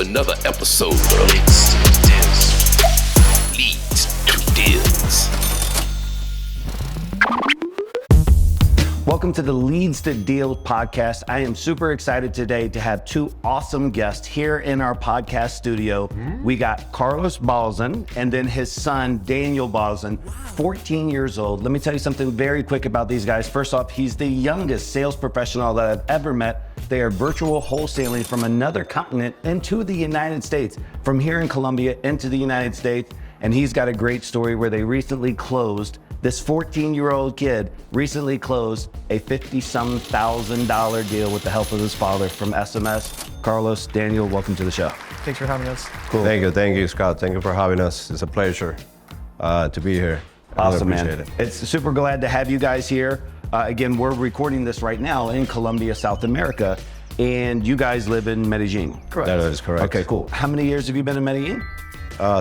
another episode of Leads to Deals. Welcome to the Leads to Deals podcast. I am super excited today to have two awesome guests here in our podcast studio. We got Carlos Balzan and then his son, Daniel Balzan, 14 years old. Let me tell you something very quick about these guys. First off, he's the youngest sales professional that I've ever met. They are virtual wholesaling from another continent into the United States, from here in Colombia into the United States. And he's got a great story where they recently closed. This 14-year-old kid recently closed a $50,000 deal with the help of his father from SMS. Carlos, Daniel, welcome to the show. Thanks for having us. Cool. Thank you, Scott. Thank you for having us. It's a pleasure to be here. Awesome, really man. It's super glad to have you guys here. Again, we're recording this right now in Colombia, South America, and you guys live in Medellin. Correct. That is correct. Okay, cool. How many years have you been in Medellin?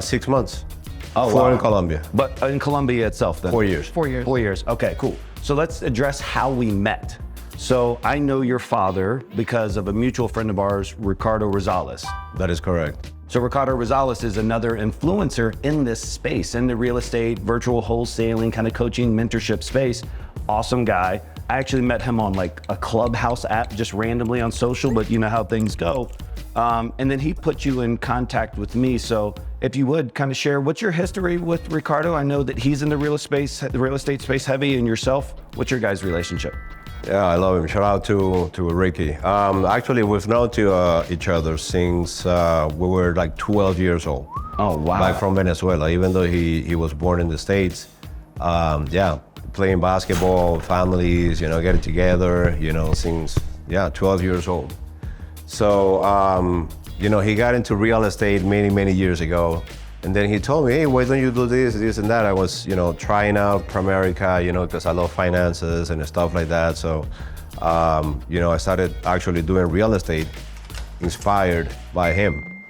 6 months. Oh, 4 wow. in Colombia. But in Colombia itself then? 4 years. 4 years. 4 years, okay, cool. So let's address how we met. So I know your father because of a mutual friend of ours, Ricardo Rosales. That is correct. So Ricardo Rosales is another influencer in this space, in the real estate, virtual wholesaling, kind of coaching, mentorship space. Awesome guy. I actually met him on like a Clubhouse app, just randomly on social, but you know how things go. And then he put you in contact with me. So if you would kind of share, what's your history with Ricardo? I know that he's in the real estate space heavy, and yourself. What's your guys' relationship? Yeah, I love him. Shout out to Ricky. Actually, we've known each other since we were like 12 years old. Oh, wow. Back from Venezuela, even though he was born in the States. Playing basketball, families, getting together, since 12 years old. So, he got into real estate many years ago. And then he told me, hey, why don't you do this and that? I was, trying out Primerica, because I love finances and stuff like that. So, I started actually doing real estate inspired by him.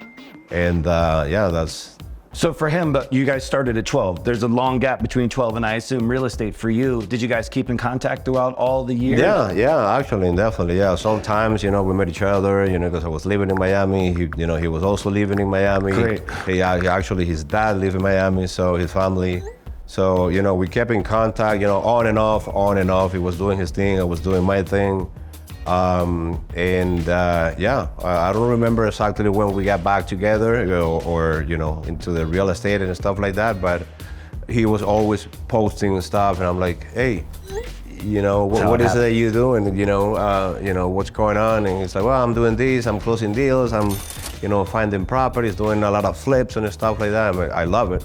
And that's... So for him, but you guys started at 12. There's a long gap between 12 and I assume real estate for you. Did you guys keep in contact throughout all the years? Yeah, actually, definitely, yeah. Sometimes, we met each other, because I was living in Miami. He was also living in Miami. Great. Actually, his dad lived in Miami, so his family. So, we kept in contact, on and off. He was doing his thing, I was doing my thing. I don't remember exactly when we got back together or into the real estate and stuff like that, but he was always posting stuff and I'm like, hey, what is it that you doing? What's going on? And he's like, well, I'm doing this, I'm closing deals, I'm, finding properties, doing a lot of flips and stuff like that. I love it,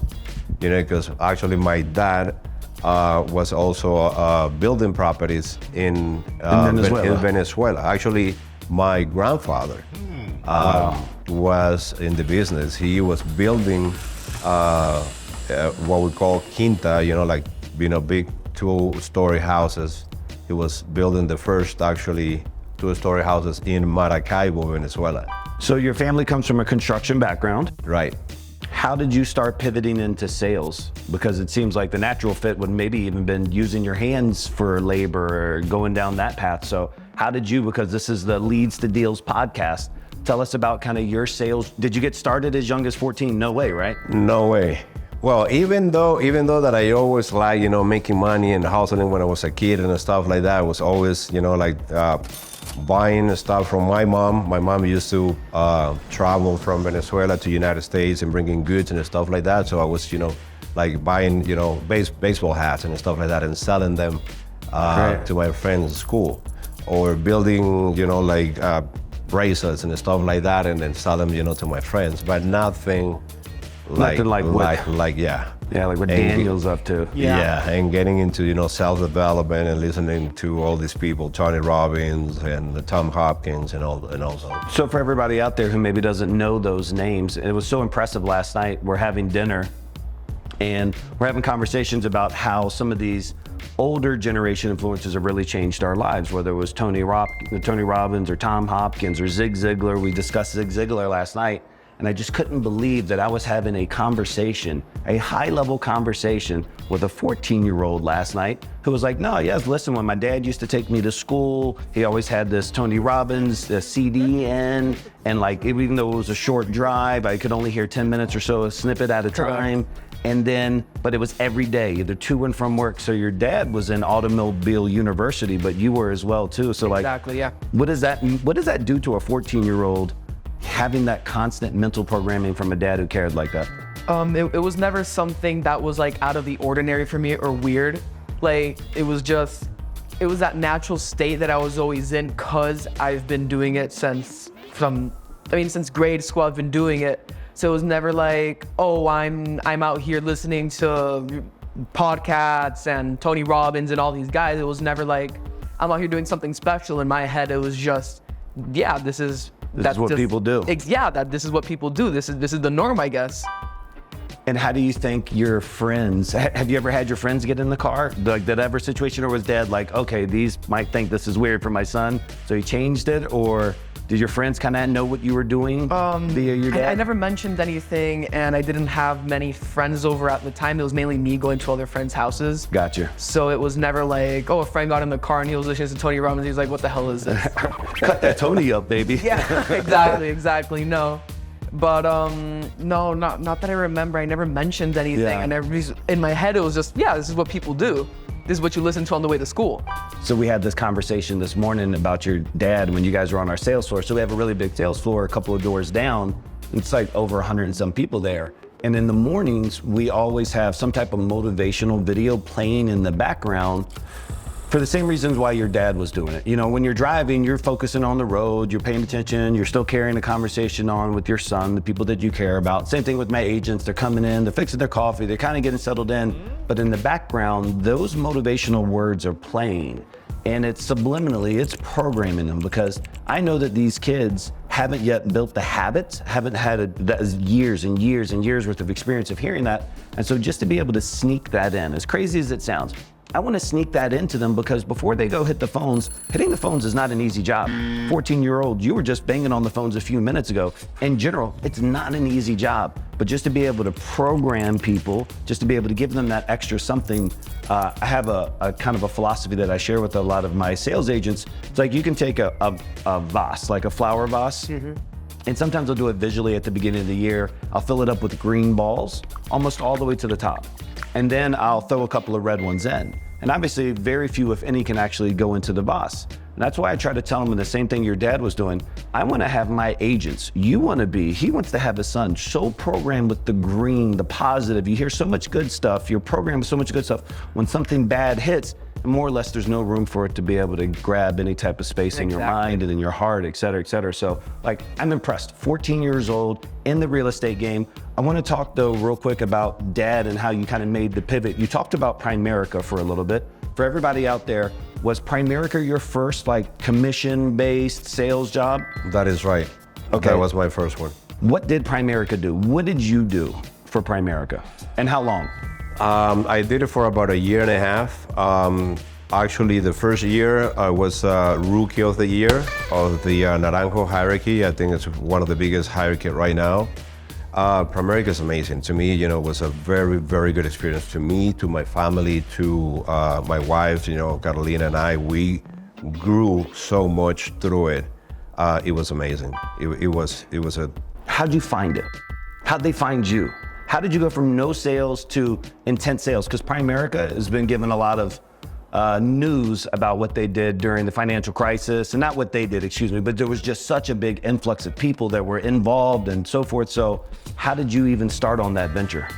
because actually my dad was also building properties in Venezuela. Actually, my grandfather was in the business. He was building what we call quinta, big 2-story houses. He was building the first actually 2-story houses in Maracaibo, Venezuela. So your family comes from a construction background. Right. How did you start pivoting into sales? Because it seems like the natural fit would maybe even been using your hands for labor or going down that path. So how did you, because this is the Leads to Deals podcast, tell us about kind of your sales. Did you get started as young as 14? No way, right? No way. Well, even though that I always like, making money and hustling when I was a kid and stuff like that, I was always, buying stuff from my mom. My mom used to travel from Venezuela to United States and bringing goods and stuff like that. So I was, buying, baseball hats and stuff like that and selling them to my friends at school, or building, bracelets and stuff like that, and then sell them, to my friends. But nothing like what Daniel's up to. Yeah, and getting into, self-development and listening to all these people, Tony Robbins and Tom Hopkins and all that. So for everybody out there who maybe doesn't know those names, it was so impressive last night. We're having dinner and we're having conversations about how some of these older generation influencers have really changed our lives, whether it was Tony Robbins or Tom Hopkins or Zig Ziglar. We discussed Zig Ziglar last night. And I just couldn't believe that I was having a conversation, a high-level conversation with a 14-year-old last night who was like, no, yes, listen, when my dad used to take me to school, he always had this Tony Robbins CD in, and like, even though it was a short drive, I could only hear 10 minutes or so, a snippet at a time. And then, but it was every day, either to and from work. So your dad was in automobile university, but you were as well too. So like, Exactly, yeah. what does that do to a 14-year-old having that constant mental programming from a dad who cared like that? It was never something that was like out of the ordinary for me or weird. Like, it was that natural state that I was always in, cause I've been doing it since grade school. I've been doing it. So it was never like, oh, I'm out here listening to podcasts and Tony Robbins and all these guys. It was never like, I'm out here doing something special. In my head, it was just, yeah, this is what people do. This is what people do. This is the norm, I guess. And how do you think your friends, have you ever had your friends get in the car? Like that ever situation, or was dad like, okay, these might think this is weird for my son, so he changed it? Or did your friends kind of know what you were doing via your dad? I never mentioned anything, and I didn't have many friends over at the time. It was mainly me going to other friends' houses. Gotcha. So it was never like, oh, a friend got in the car and he was listening to Tony Robbins. He was like, what the hell is this? Cut that Tony up, baby. Yeah, exactly, no. But no, not that I remember. I never mentioned anything. Yeah. In my head, it was just, yeah, this is what people do. This is what you listen to on the way to school. So we had this conversation this morning about your dad when you guys were on our sales floor. So we have a really big sales floor, a couple of doors down. It's like over 100 and some people there. And in the mornings, we always have some type of motivational video playing in the background for the same reasons why your dad was doing it. You know, when you're driving, you're focusing on the road, you're paying attention, you're still carrying a conversation on with your son, the people that you care about. Same thing with my agents, they're coming in, they're fixing their coffee, they're kind of getting settled in. But in the background, those motivational words are playing. And it's subliminally, it's programming them, because I know that these kids haven't yet built the habits, haven't had years and years and years worth of experience of hearing that. And so just to be able to sneak that in, as crazy as it sounds, I want to sneak that into them, because before they go hit the phones, hitting the phones is not an easy job. 14-year-old, you were just banging on the phones a few minutes ago. In general, it's not an easy job, but just to be able to program people, just to be able to give them that extra something. I have a kind of a philosophy that I share with a lot of my sales agents. It's like you can take a vase, like a flower vase, and sometimes I'll do it visually at the beginning of the year. I'll fill it up with green balls, almost all the way to the top. And then I'll throw a couple of red ones in. And obviously very few, if any, can actually go into the vase. And that's why I try to tell them the same thing your dad was doing. I want to have my agents, he wants to have his son so programmed with the green, the positive. You hear so much good stuff, you're programmed with so much good stuff. When something bad hits, more or less there's no room for it to be able to grab any type of space in your mind and in your heart, et cetera, et cetera. So like, I'm impressed, 14 years old in the real estate game. I want to talk though real quick about dad and how you kind of made the pivot. You talked about Primerica for a little bit. For everybody out there, was Primerica your first like commission-based sales job? That is right. Okay. That was my first one. What did Primerica do? What did you do for Primerica, and how long? I did it for about a year and a half. Actually, the first year I was Rookie of the Year of the Naranjo hierarchy. I think it's one of the biggest hierarchy right now. Primerica is amazing. To me, it was a very, very good experience to me, to my family, to my wife, Carolina and I. We grew so much through it. It was amazing. It was a... How'd you find it? How'd they find you? How did you go from no sales to intense sales? Because Primerica has been given a lot of news about what they did during the financial crisis, and not what they did, excuse me, but there was just such a big influx of people that were involved and so forth. So how did you even start on that venture?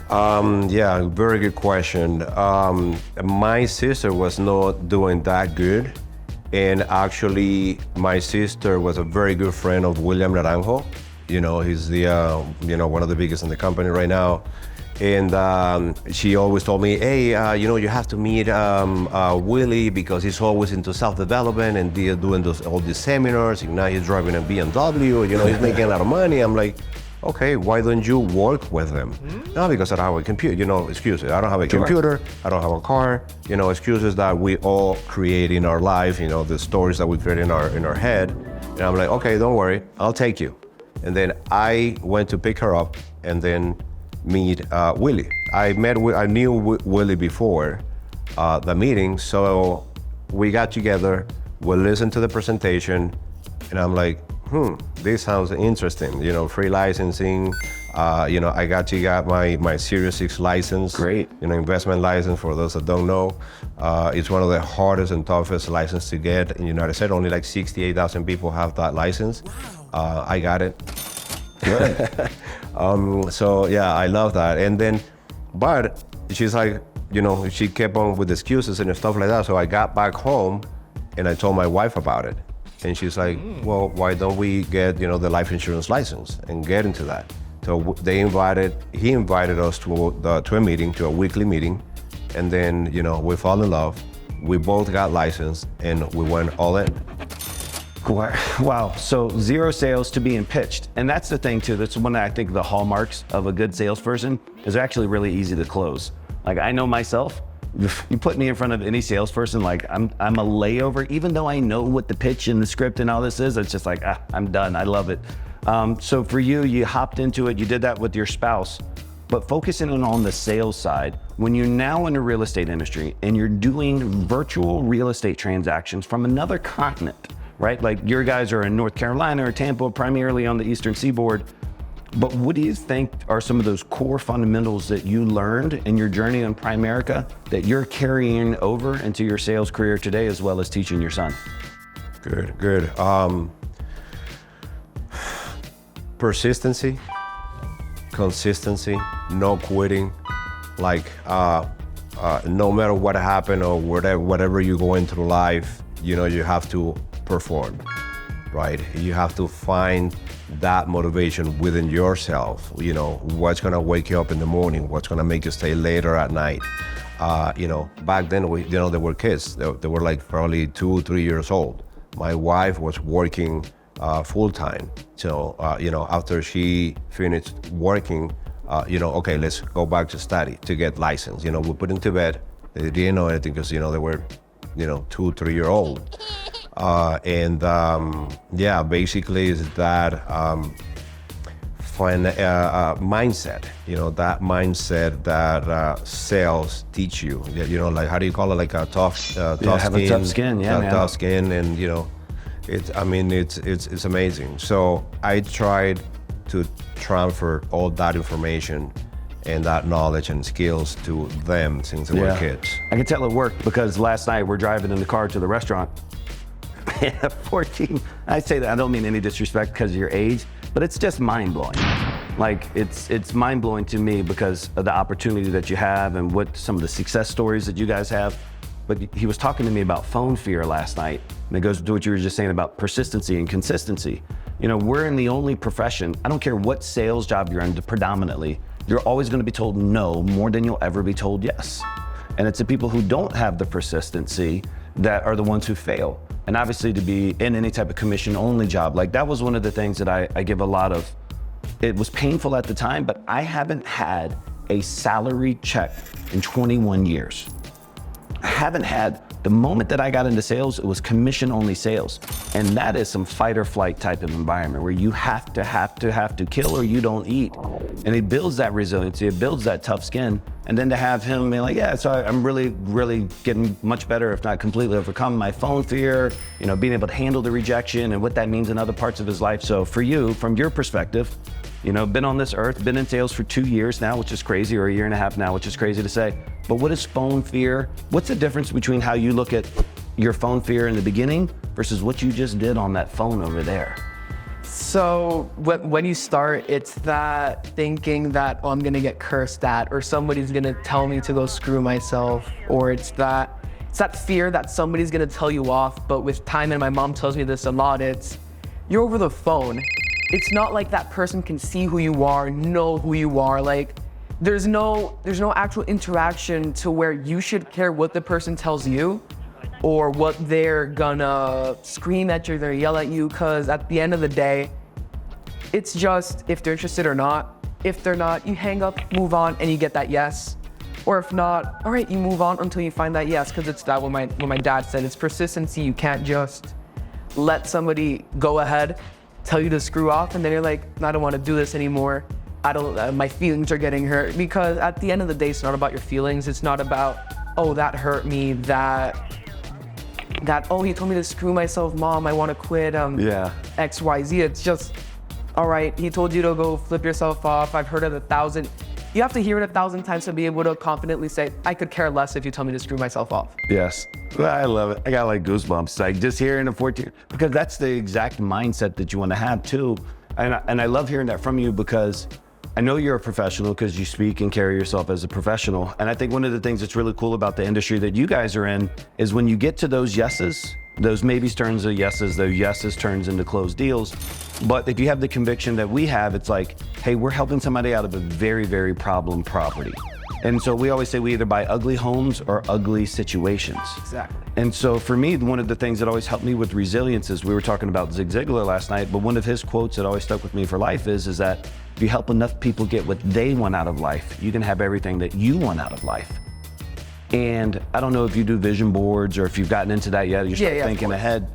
Yeah, very good question. My sister was not doing that good. And actually, my sister was a very good friend of William Naranjo. He's the, one of the biggest in the company right now. And she always told me, hey, you have to meet Willie, because he's always into self-development and doing all these seminars. And now he's driving a BMW, he's making a lot of money. I'm like, okay, why don't you work with him? No, because I don't have a computer, excuses. I don't have a computer, I don't have a car, excuses that we all create in our life, the stories that we create in our head. And I'm like, okay, don't worry, I'll take you. And then I went to pick her up and then meet Willie. I knew Willie before the meeting, so we got together, we listened to the presentation, and I'm like, this sounds interesting. You know, free licensing. I got my Series 6 license. Great. Investment license, for those that don't know. It's one of the hardest and toughest licenses to get in the United States. Only like 68,000 people have that license. Wow. I got it. Good. So yeah, I love that. And then, but she's like, she kept on with excuses and stuff like that. So I got back home and I told my wife about it. And she's like, well, why don't we get, the life insurance license and get into that? So he invited us to a meeting, to a weekly meeting. And then, we fell in love. We both got licensed and we went all in. Wow, so 0 sales to being pitched. And that's the thing too, that's one of, I think, the hallmarks of a good salesperson is they're actually really easy to close. Like I know myself, if you put me in front of any salesperson, like I'm a layover, even though I know what the pitch and the script and all this is, it's just like, I'm done, I love it. So for you hopped into it, you did that with your spouse, but focusing on the sales side, when you're now in the real estate industry and you're doing virtual real estate transactions from another continent, right? Like your guys are in North Carolina or Tampa, primarily on the Eastern Seaboard. But what do you think are some of those core fundamentals that you learned in your journey in Primerica that you're carrying over into your sales career today, as well as teaching your son? Good. Persistency, consistency, no quitting. Like no matter what happened or whatever you go into life, you have to perform, right? You have to find that motivation within yourself. What's gonna wake you up in the morning? What's gonna make you stay later at night? Back then, they were kids. They were like probably 2 or 3 years old. My wife was working full time. So, after she finished working, okay, let's go back to study to get licensed. We put them to bed. They didn't know anything because, they were, 2 or 3 year old. Basically is that mindset, that mindset that sales teach you, like, how do you call it? Like a tough skin. Have a tough skin, man. Tough skin, and it's amazing. So I tried to transfer all that information and that knowledge and skills to them since they were kids. I can tell it worked because last night we're driving in the car to the restaurant. 14, I say that, I don't mean any disrespect because of your age, but it's just mind-blowing. Like it's mind-blowing to me because of the opportunity that you have and what some of the success stories that you guys have. But he was talking to me about phone fear last night, and it goes to what you were just saying about persistency and consistency. We're in the only profession, I don't care what sales job you're in predominantly, you're always gonna be told no more than you'll ever be told yes. And it's the people who don't have the persistency that are the ones who fail. And obviously to be in any type of commission only job, like that was one of the things that I give a lot of. It was painful at the time, but I haven't had a salary check in 21 years. I haven't had, the moment that I got into sales, it was commission only sales. And that is some fight or flight type of environment where you have to kill or you don't eat. And it builds that resiliency, it builds that tough skin. And then to have him be like, so I'm really, really getting much better, if not completely overcome my phone fear, being able to handle the rejection and what that means in other parts of his life. So for you, from your perspective, been on this earth, been in sales for 2 years now, which is crazy, or 1.5 years now, which is crazy to say. But what is phone fear? What's the difference between how you look at your phone fear in the beginning versus what you just did on that phone over there? So when you start, it's that thinking that, I'm gonna get cursed at, or somebody's gonna tell me to go screw myself, or it's that fear that somebody's gonna tell you off. But with time, and my mom tells me this a lot, it's you're over the phone. It's not like that person can see who you are, know who you are. Like there's no actual interaction to where you should care what the person tells you or what they're gonna scream at you, they're yell at you, because at the end of the day, it's just if they're interested or not. If they're not, you hang up, move on, and you get that yes. Or if not, all right, you move on until you find that yes, because it's that what my dad said, it's persistency. You can't just let somebody go ahead tell you to screw off, and then you're like, I don't want to do this anymore. My feelings are getting hurt. Because at the end of the day, it's not about your feelings. It's not about, oh, that hurt me, oh, he told me to screw myself, Mom, I want to quit, X, Y, Z. It's just, all right, he told you to go flip yourself off. I've heard it 1,000. You have to hear it 1,000 times to be able to confidently say, I could care less if you tell me to screw myself off. Yes, I love it. I got like goosebumps, like just hearing a 14, because that's the exact mindset that you want to have too. And I love hearing that from you, because I know you're a professional because you speak and carry yourself as a professional. And I think one of the things that's really cool about the industry that you guys are in is when you get to those yeses, those maybes turns to yeses, those yeses turns into closed deals. But if you have the conviction that we have, it's like, hey, we're helping somebody out of a very, very problem property. And so we always say we either buy ugly homes or ugly situations. Exactly. And so for me, one of the things that always helped me with resilience is, we were talking about Zig Ziglar last night, but one of his quotes that always stuck with me for life is that if you help enough people get what they want out of life, you can have everything that you want out of life. And I don't know if you do vision boards or if you've gotten into that yet, you start thinking ahead,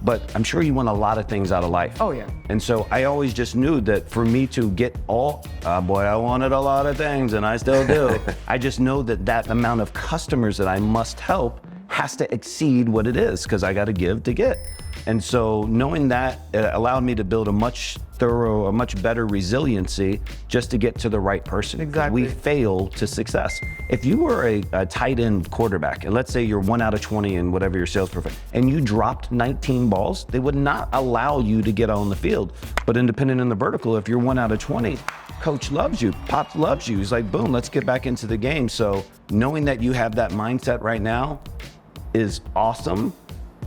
but I'm sure you want a lot of things out of life. Oh yeah. And so I always just knew that for me to get I wanted a lot of things, and I still do. I just know that amount of customers that I must help has to exceed what it is, because I got to give to get. And so knowing that, it allowed me to build a much better resiliency just to get to the right person. Exactly. We fail to success. If you were a tight end quarterback, and let's say you're 1 out of 20 in whatever your sales profile, and you dropped 19 balls, they would not allow you to get on the field. But independent in the vertical, if you're 1 out of 20, coach loves you, Pop loves you. He's like, boom, let's get back into the game. So knowing that you have that mindset right now is awesome.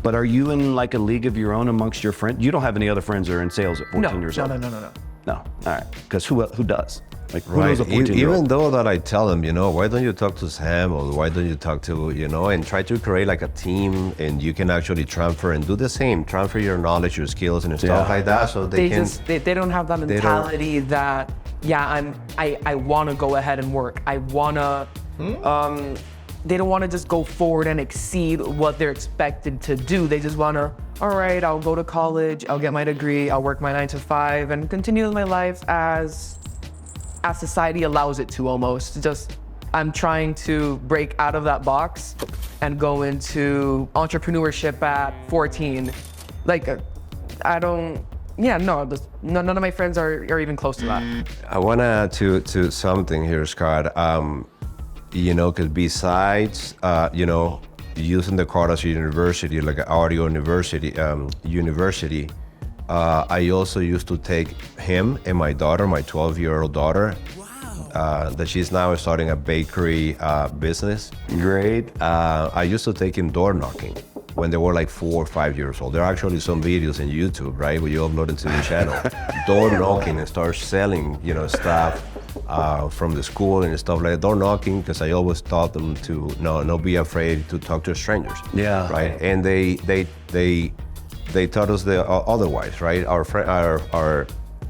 But are you in like a league of your own amongst your friends? You don't have any other friends that are in sales at 14 years old? No. No, all right, because who does? Like, who Right. knows a 14-year-old? Even though that I tell them, why don't you talk to Sam, or why don't you talk to, and try to create like a team, and you can actually transfer and do the same, transfer your knowledge, your skills and stuff like that, so they don't have that mentality that, I want to go ahead and work. I want to, they don't want to just go forward and exceed what they're expected to do. They just want to, all right, I'll go to college, I'll get my degree, I'll work my 9 to 5 and continue my life as society allows it to almost. Just, I'm trying to break out of that box and go into entrepreneurship at 14. Like, none of my friends are even close to that. I want to add to something here, Scott. Because besides, using the car as a university, like an audio university, I also used to take him and my daughter, my 12-year-old daughter, that she's now starting a bakery business. Great. I used to take him door knocking when they were like 4 or 5 years old. There are actually some videos on YouTube, right, where you upload it to the channel. Door knocking and start selling, stuff from the school and stuff like that. Door knocking, because I always taught them to not be afraid to talk to strangers. Yeah. Right. And they taught us the otherwise, right?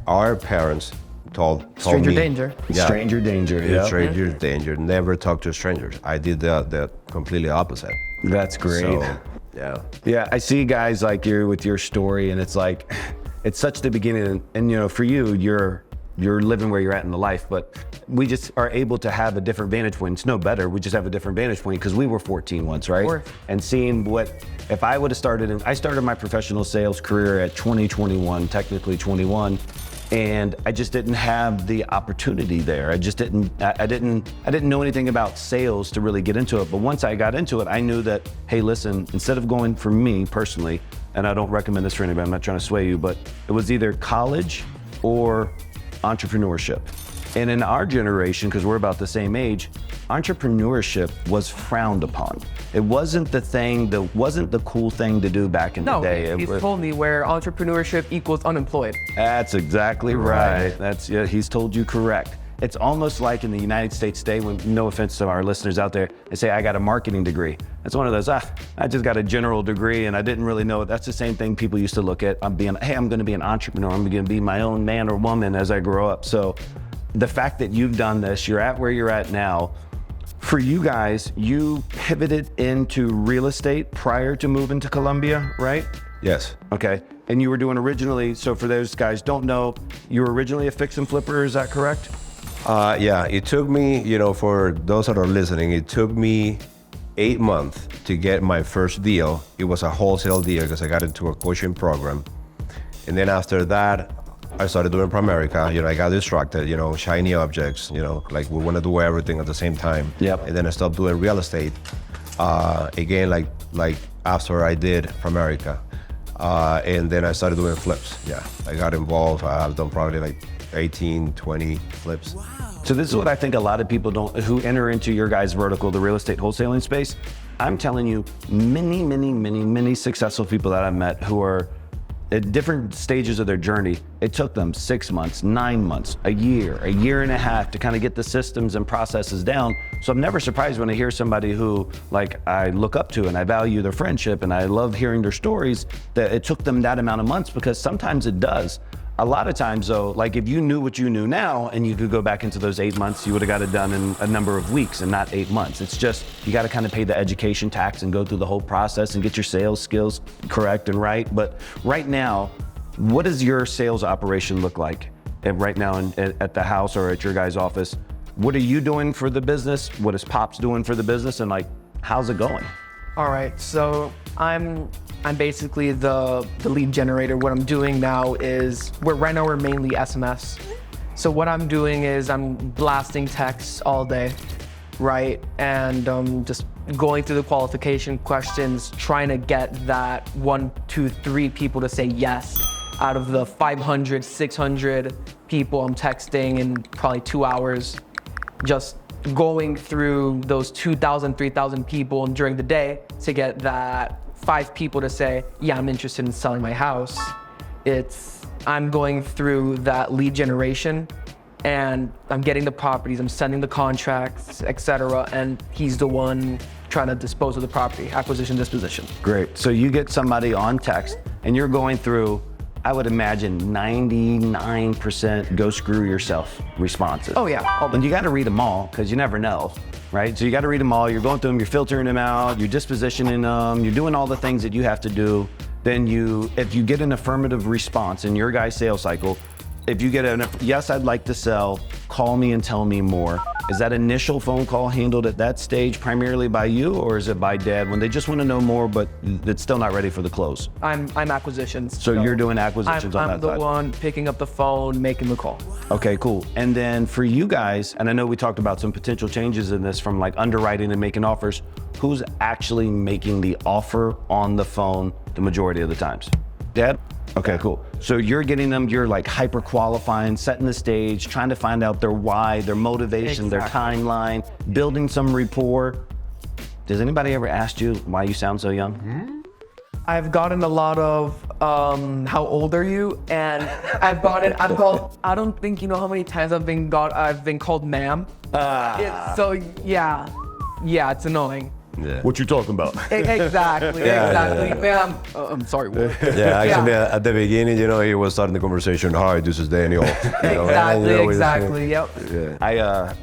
Our parents told Stranger me, danger. Yeah, Stranger danger. Yeah. stranger danger. Never talk to strangers. I did the completely opposite. That's great. So, yeah. Yeah, I see guys like you with your story, and it's like, it's such the beginning. And for you, you're living where you're at in the life, but we just are able to have a different vantage point. It's no better. We just have a different vantage point because we were 14 once, right? Sure. And seeing if I would have I started my professional sales career at 21, technically 21. And I just didn't have the opportunity there. I didn't know anything about sales to really get into it. But once I got into it, I knew that, hey, listen, instead of going, for me personally, and I don't recommend this for anybody, I'm not trying to sway you, but it was either college or entrepreneurship. And in our generation, because we're about the same age, entrepreneurship was frowned upon. It wasn't the cool thing to do back in the day. No, he's told me where entrepreneurship equals unemployed. That's exactly right. He's told you correct. It's almost like in the United States today, when, no offense to our listeners out there, they say, I got a marketing degree. It's one of those, I just got a general degree and I didn't really know it. That's the same thing people used to look at. I'm going to be an entrepreneur. I'm going to be my own man or woman as I grow up. So the fact that you've done this, you're at where you're at now. For you guys, you pivoted into real estate prior to moving to Colombia, right? Yes. Okay. And you were doing originally, so for those guys don't know, you were originally a fix and flipper, is that correct? Yeah, it took me, for those that are listening, it took me 8 months to get my first deal. It was a wholesale deal because I got into a coaching program. And then after that, I started doing Primerica. I got distracted, shiny objects, like we want to do everything at the same time. Yep. And then I stopped doing real estate. Again, like after I did Primerica. And then I started doing flips. Yeah, I got involved. I've done probably like 18, 20 flips. Wow. So this is what I think a lot of people who enter into your guys' vertical, the real estate wholesaling space. I'm telling you, many successful people that I've met who are at different stages of their journey, it took them 6 months, 9 months, a year and a half to kind of get the systems and processes down. So I'm never surprised when I hear somebody who like I look up to and I value their friendship and I love hearing their stories, that it took them that amount of months, because sometimes it does. A lot of times though, like if you knew what you knew now and you could go back into those 8 months, you would have got it done in a number of weeks and not 8 months. It's just, you got to kind of pay the education tax and go through the whole process and get your sales skills correct and right. But right now, what does your sales operation look like? And right now at the house or at your guys' office, what are you doing for the business? What is Pops doing for the business? And like, how's it going? All right, so I'm basically the lead generator. What I'm doing now is, right now we're mainly SMS. So what I'm doing is I'm blasting texts all day, right? And just going through the qualification questions, trying to get that 1, 2, 3 people to say yes out of the 500, 600 people I'm texting in probably 2 hours. Just going through those 2,000, 3,000 people during the day to get that 5 people to say, yeah, I'm interested in selling my house. I'm going through that lead generation and I'm getting the properties, I'm sending the contracts, etc. And he's the one trying to dispose of the property, acquisition, disposition. Great. So you get somebody on text and you're going through, I would imagine 99% go screw yourself responses. Oh yeah. And you got to read them all because you never know, right? So you got to read them all. You're going through them, you're filtering them out, you're dispositioning them, you're doing all the things that you have to do. Then if you get an affirmative response in your guy's sales cycle, if you get yes, I'd like to sell, call me and tell me more. Is that initial phone call handled at that stage primarily by you, or is it by Dad when they just want to know more, but it's still not ready for the close? I'm acquisitions. So you're doing acquisitions on that side? I'm the one picking up the phone, making the call. Okay, cool. And then for you guys, and I know we talked about some potential changes in this from like underwriting and making offers, who's actually making the offer on the phone the majority of the times? Dad? Okay, cool. So you're getting them, you're like hyper qualifying, setting the stage, trying to find out their why, their motivation, their timeline, building some rapport. Does anybody ever ask you why you sound so young? I've gotten a lot of, how old are you? And I don't think you know how many times I've been called ma'am. So yeah, it's annoying. Yeah. What you talking about? Exactly. Ma'am, I'm sorry, what? Yeah, actually, at the beginning, he was starting the conversation. Hi, this is Daniel. Exactly. Yep. Yeah.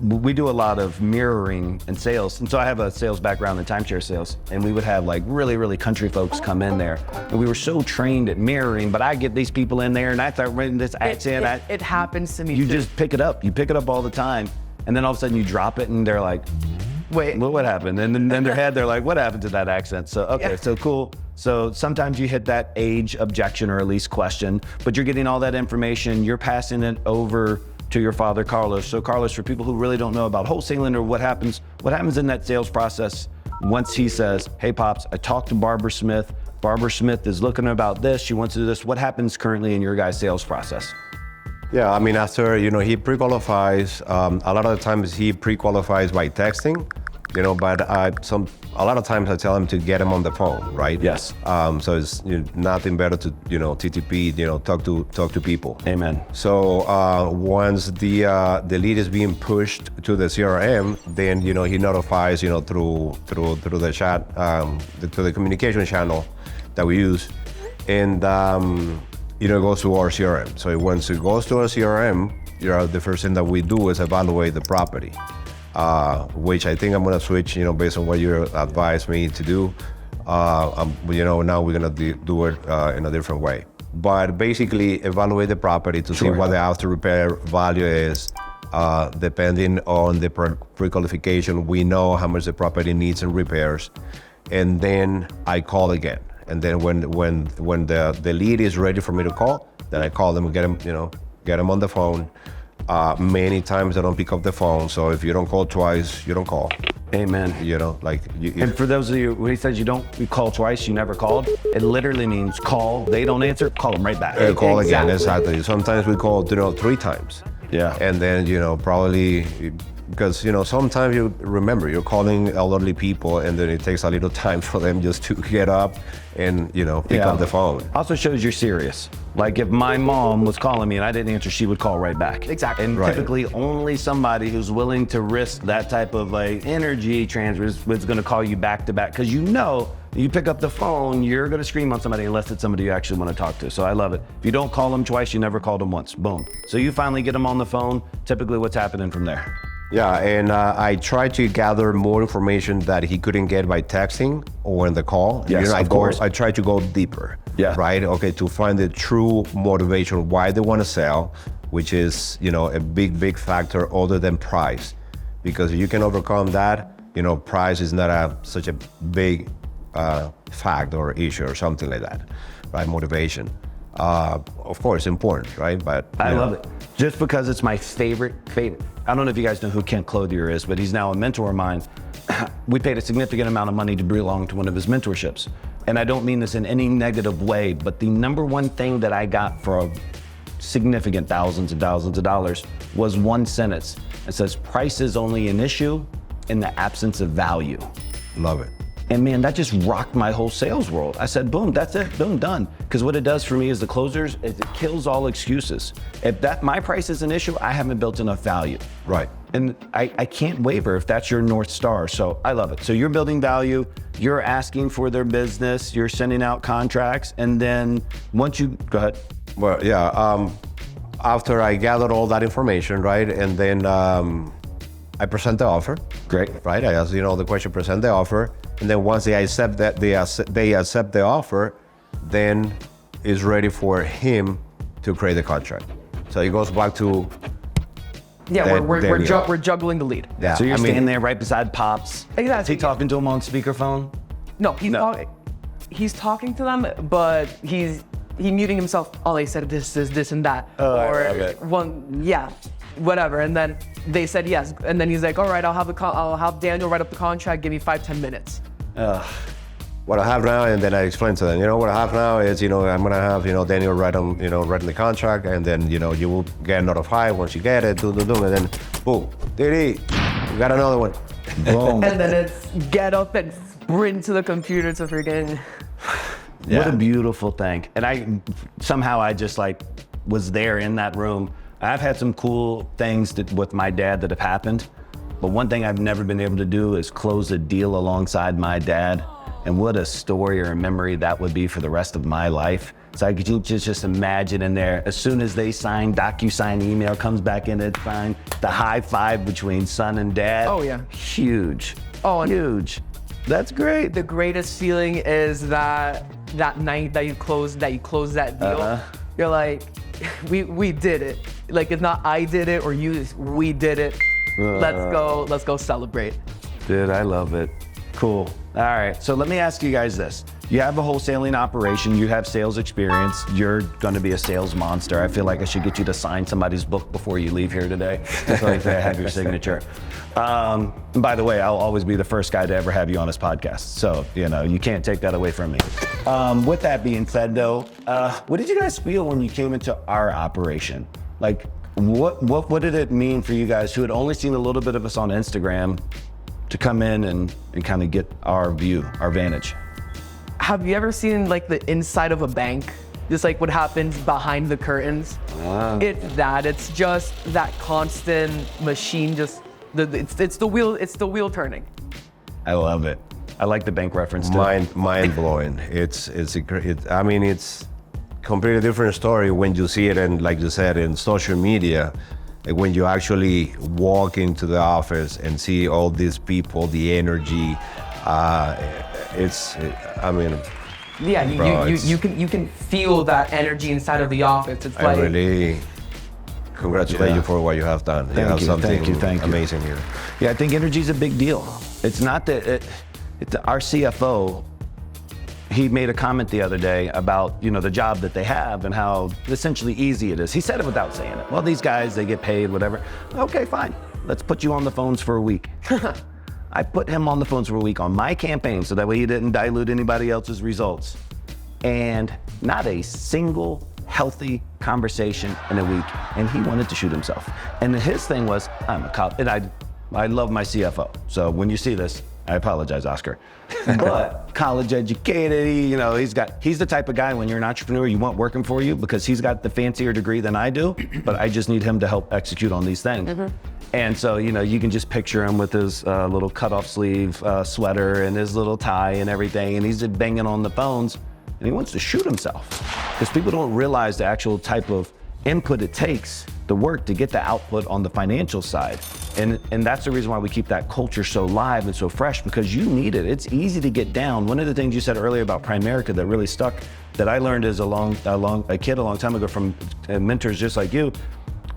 We do a lot of mirroring in sales, and so I have a sales background in timeshare sales, and we would have like really country folks come in there, and we were so trained at mirroring. But I get these people in there, and I start writing this accent. It happens to me. You just pick it up. You pick it up all the time, and then all of a sudden you drop it, and they're like, wait, what happened? And then in their head, they're like, what happened to that accent? So, okay, so cool. So sometimes you hit that age objection or at least question, but you're getting all that information, you're passing it over to your father, Carlos. So Carlos, for people who really don't know about wholesaling or what happens in that sales process once he says, hey Pops, I talked to Barbara Smith. Barbara Smith is looking about this, she wants to do this. What happens currently in your guys' sales process? Yeah, I mean, after, he pre-qualifies, a lot of the times he pre-qualifies by texting, but a lot of times I tell him to get him on the phone, right? Yes. So it's nothing better to, TTP, talk to people. Amen. So once the lead is being pushed to the CRM, then, he notifies, through the chat, to the communication channel that we use. And, it goes to our CRM. So once it goes to our CRM, the first thing that we do is evaluate the property, which I think I'm gonna switch, based on what you advised me to do. Now we're gonna do it in a different way. But basically, evaluate the property to see what the after repair value is. Depending on the pre-qualification, we know how much the property needs in repairs, and then I call again. And then when the lead is ready for me to call, then I call them and get them on the phone. Many times they don't pick up the phone, so if you don't call twice, you don't call. Amen. And for those of you, when he says you call twice, you never called, it literally means call, they don't answer, call them right back. Call again, exactly. Sometimes we call 3 times. Yeah. And then, probably, because, sometimes you remember, you're calling elderly people and then it takes a little time for them just to get up and, pick up the phone. Also shows you're serious. Like if my mom was calling me and I didn't answer, she would call right back. Exactly. And typically only somebody who's willing to risk that type of energy transfer is going to call you back to back. Because you pick up the phone, you're going to scream on somebody unless it's somebody you actually want to talk to. So I love it. If you don't call them twice, you never called them once. Boom. So you finally get them on the phone. Typically what's happening from there? Yeah, and I tried to gather more information that he couldn't get by texting or in the call. Yes, of course. I tried to go deeper. Yeah. Right? Okay, to find the true motivation, why they want to sell, which is, a big factor other than price. Because if you can overcome that, price is not such a big fact or issue or something like that, right? Motivation. Of course, important, right? But I love it. Just because it's my favorite. I don't know if you guys know who Kent Clothier is, but he's now a mentor of mine. We paid a significant amount of money to belong to one of his mentorships. And I don't mean this in any negative way, but the number one thing that I got for significant thousands and thousands of dollars was one sentence. It says, price is only an issue in the absence of value. Love it. And man, that just rocked my whole sales world. I said, boom, that's it, boom, done. Because what it does for me as the closers is it kills all excuses. If my price is an issue, I haven't built enough value. Right. And I can't waver if that's your North Star. So I love it. So you're building value, you're asking for their business, you're sending out contracts, and then once you, go ahead. Well, yeah, after I gathered all that information, right, and then I present the offer. Great. Right, I ask, the question, present the offer, and then once they accept that, they accept the offer, then it's ready for him to create the contract. So it goes back to we're juggling the lead. Yeah. So you're standing there right beside Pops. Exactly. Is he talking to him on speakerphone? No, he's talking to them, but he's muting himself. Oh, they said this and that. Okay. Whatever. And then they said yes. And then he's like, all right, I'll have Daniel write up the contract. Give me 5-10 minutes. What I have now, and then I explain to them, what I have now is, I'm gonna have, Daniel writing the contract, and then, you will get notified once you get it, and then, boom, Didi, we got another one. Boom. And then it's get up and sprint to the computer to freaking. Yeah. What a beautiful thing. And I just was there in that room. I've had some cool things with my dad that have happened, but one thing I've never been able to do is close a deal alongside my dad. And what a story or a memory that would be for the rest of my life. So I could just imagine in there, as soon as they sign, DocuSign email comes back in, it's signed, the high five between son and dad. Oh yeah. Huge. Oh, huge. That's great. The greatest feeling is that night that you close that deal. You're like, we did it. Like, it's not I did it or we did it. Let's go celebrate. Dude, I love it. Cool. All right, so let me ask you guys this. You have a wholesaling operation, you have sales experience, you're gonna be a sales monster. I feel like I should get you to sign somebody's book before you leave here today, so I have your signature. And by the way, I'll always be the first guy to ever have you on this podcast, so you can't take that away from me. With that being said though, what did you guys feel when you came into our operation? Like, what did it mean for you guys who had only seen a little bit of us on Instagram to come in and kind of get our view, our vantage? Have you ever seen the inside of a bank? Just what happens behind the curtains? It's just that constant machine, it's the wheel turning. I love it. I like the bank reference too. Mind blowing. It's completely different story when you see it, and like you said, in social media. When you actually walk into the office and see all these people, the energy, I mean, Yeah, bro, you can feel that energy inside of the office. It's I like really congratulate you for what you have done. Thank you, thank you, thank you. Amazing here. Yeah, I think energy is a big deal. It's not that our CFO, he made a comment the other day about, the job that they have and how essentially easy it is. He said it without saying it. Well, these guys, they get paid, whatever. Okay, fine. Let's put you on the phones for a week. I put him on the phones for a week on my campaign so that way he didn't dilute anybody else's results. And not a single healthy conversation in a week. And he wanted to shoot himself. And his thing was, I'm a cop, and I love my CFO. So when you see this, I apologize, Oscar. But college educated, he's the type of guy when you're an entrepreneur you want working for you because he's got the fancier degree than I do, but I just need him to help execute on these things. And so, you can just picture him with his little cutoff sleeve sweater and his little tie and everything, and he's just banging on the phones, and he wants to shoot himself. Because people don't realize the actual type of input it takes, the work to get the output on the financial side. And that's the reason why we keep that culture so live and so fresh, because you need it. It's easy to get down. One of the things you said earlier about Primerica that really stuck, that I learned as a kid a long time ago from mentors just like you,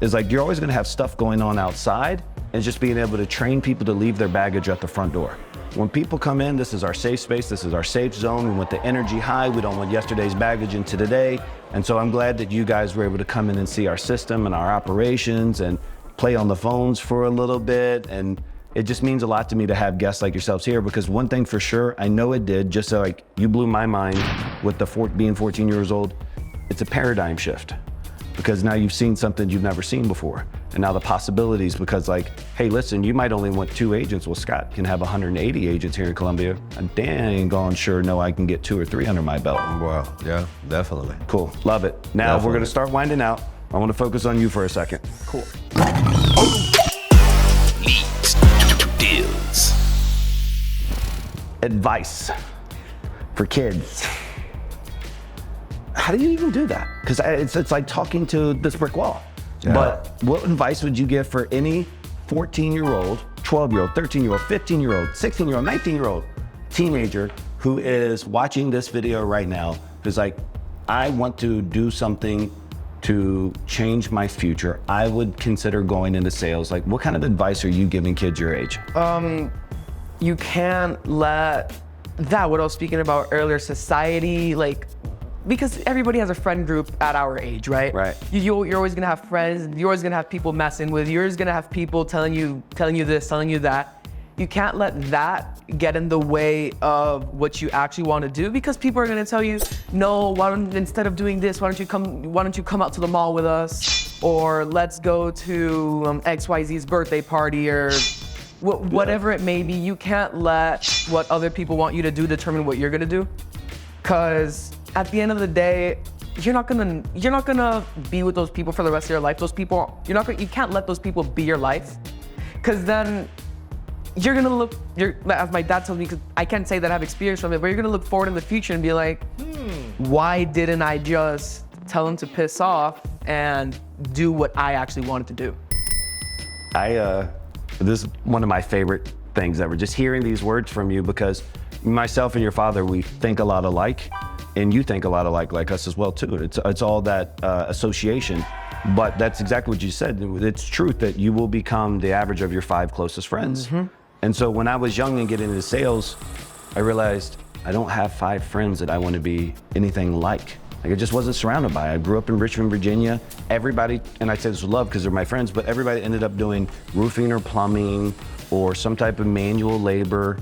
is like you're always gonna have stuff going on outside, and just being able to train people to leave their baggage at the front door. When people come in, this is our safe space, this is our safe zone. We want the energy high, we don't want yesterday's baggage into today. And so I'm glad that you guys were able to come in and see our system and our operations and play on the phones for a little bit. And it just means a lot to me to have guests like yourselves here, because one thing for sure, I know it did, just so like you blew my mind with being 14 years old, it's a paradigm shift. Because now you've seen something you've never seen before. And now the possibilities, because like, hey, listen, you might only want 2 agents. Well, Scott can have 180 agents here in Columbia. And dang gone sure know I can get 2 or 3 under my belt. Wow, yeah, definitely. Cool, love it. Now we're gonna start winding out. I wanna focus on you for a second. cool. Leads to deals. Advice for kids. How do you even do that? Because it's like talking to this brick wall. Yeah. But what advice would you give for any 14-year-old, 12-year-old, 13-year-old, 15-year-old, 16-year-old, 19-year-old teenager who is watching this video right now, who's like, I want to do something to change my future. I would consider going into sales. Like, what kind of advice are you giving kids your age? You can't let what I was speaking about earlier, society, because everybody has a friend group at our age, right? Right. You're always gonna have friends. You're always gonna have people messing with you. You're always gonna have people telling you this, telling you that. You can't let that get in the way of what you actually want to do, because people are gonna tell you, no, instead of doing this, why don't you come out to the mall with us, or let's go to XYZ's birthday party, or whatever it may be. You can't let what other people want you to do determine what you're gonna do, because at the end of the day, you're not gonna be with those people for the rest of your life. Those people, you can't let those people be your life, because then you're gonna as my dad tells me, because I can't say that I have experience from it, but you're gonna look forward in the future and be like, why didn't I just tell him to piss off and do what I actually wanted to do? This is one of my favorite things ever, just hearing these words from you, because myself and your father, we think a lot alike. And you think a lot alike, like us as well too. It's all that association, but that's exactly what you said. It's truth that you will become the average of your 5 closest friends. Mm-hmm. And so when I was young and getting into sales, I realized I don't have 5 friends that I want to be anything like. Like, I just wasn't surrounded by. I grew up in Richmond, Virginia. Everybody, and I say this with love because they're my friends, but everybody ended up doing roofing or plumbing or some type of manual labor.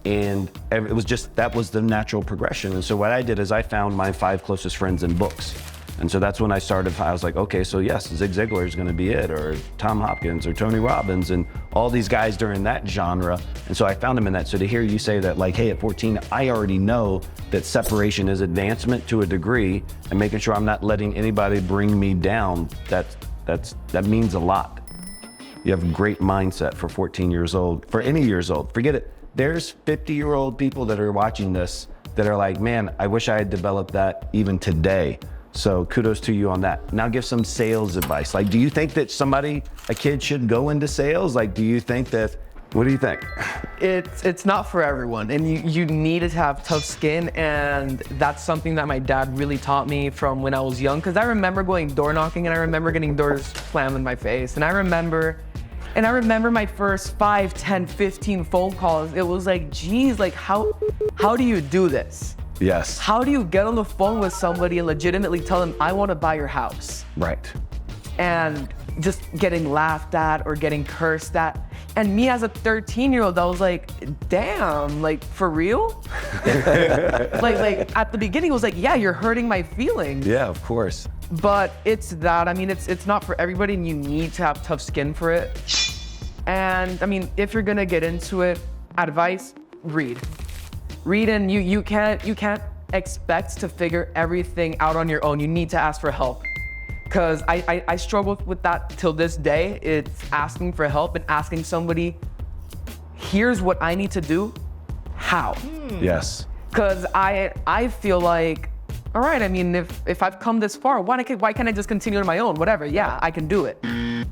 And it was just, that was the natural progression. And so what I did is I found my 5 closest friends in books. And so that's when I started, I was like, okay, so yes, Zig Ziglar is gonna be it, or Tom Hopkins, or Tony Robbins, and all these guys during that genre. And so I found them in that. So to hear you say that, like, hey, at 14, I already know that separation is advancement to a degree, and making sure I'm not letting anybody bring me down, that means a lot. You have a great mindset for 14 years old, for any years old, forget it. There's 50-year-old people that are watching this that are like, man, I wish I had developed that even today. So kudos to you on that. Now give some sales advice. Like, do you think that a kid should go into sales? Like, do you think that What do you think? It's not for everyone, and you need to have tough skin, and that's something that my dad really taught me from when I was young, because I remember going door knocking and I remember getting doors slammed in my face, and I remember my first 5, 10, 15 phone calls. It was like, geez, like how do you do this? Yes. How do you get on the phone with somebody and legitimately tell them, I want to buy your house? Right. And just getting laughed at or getting cursed at. And me as a 13-year-old, I was like, damn, like for real? like at the beginning, it was like, yeah, you're hurting my feelings. Yeah, of course. But it's that, I mean, it's not for everybody, and you need to have tough skin for it. And I mean, if you're gonna get into it, advice, read. Read, and you can't expect to figure everything out on your own. You need to ask for help. Because I struggle with that till this day. It's asking for help and asking somebody, here's what I need to do, how? Yes. Because I feel like, all right, I mean, if I've come this far, why can't I just continue on my own? Whatever, yeah, I can do it.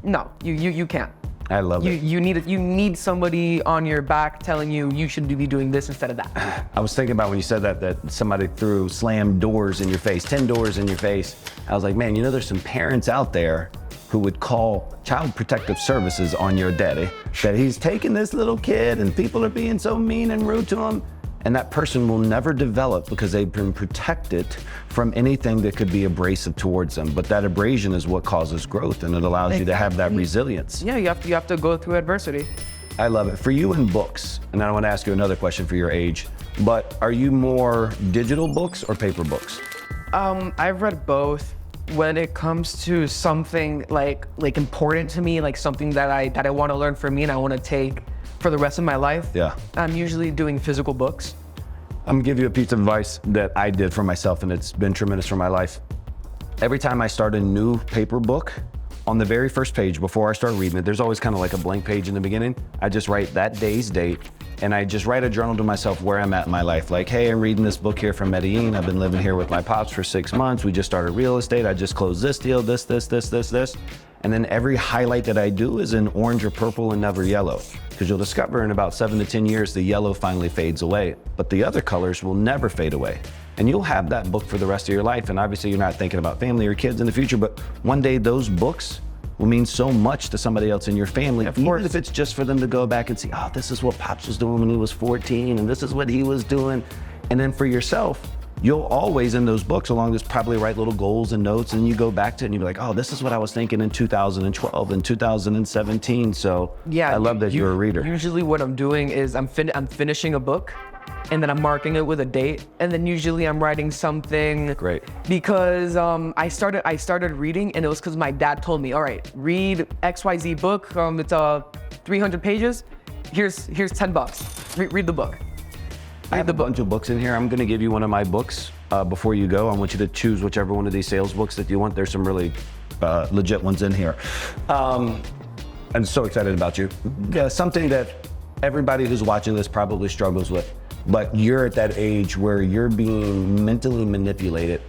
No, you can't. I love it. You need somebody on your back telling you should be doing this instead of that. I was thinking about when you said that somebody threw slammed doors in your face, 10 doors in your face. I was like, man, you know, there's some parents out there who would call Child Protective Services on your daddy, that he's taking this little kid and people are being so mean and rude to him. And that person will never develop because they've been protected from anything that could be abrasive towards them. But that abrasion is what causes growth, and it allows you to have that resilience. Yeah, you have to go through adversity. I love it. For you in books, and I want to ask you another question for your age, but are you more digital books or paper books? I've read both. When it comes to something like important to me, like something that I want to learn for me and I want to take for the rest of my life, yeah, I'm usually doing physical books. I'm gonna give you a piece of advice that I did for myself, and it's been tremendous for my life. Every time I start a new paper book, on the very first page, before I start reading it, there's always kind of like a blank page in the beginning. I just write that day's date, and I just write a journal to myself where I'm at in my life. Like, hey, I'm reading this book here from Medellin. I've been living here with my pops for 6 months. We just started real estate. I just closed this deal, this. And then every highlight that I do is in orange or purple and never yellow. Because you'll discover in about 7 to 10 years, the yellow finally fades away, but the other colors will never fade away. And you'll have that book for the rest of your life. And obviously you're not thinking about family or kids in the future, but one day those books will mean so much to somebody else in your family, even if it's just for them to go back and see, oh, this is what Pops was doing when he was 14, and this is what he was doing. And then for yourself, you'll always in those books along this probably write little goals and notes, and you go back to it and you're like, oh, this is what I was thinking in 2012 and 2017. So yeah, I love that you're a reader. Usually what I'm doing is I'm finishing a book, and then I'm marking it with a date, and then usually I'm writing something. Great. Because I started reading, and it was because my dad told me, all right, read XYZ book. It's 300 pages. Here's $10. Read the book. I have a bunch of books in here. I'm gonna give you one of my books before you go. I want you to choose whichever one of these sales books that you want. There's some really legit ones in here. I'm so excited about you. Yeah, something that everybody who's watching this probably struggles with, but you're at that age where you're being mentally manipulated.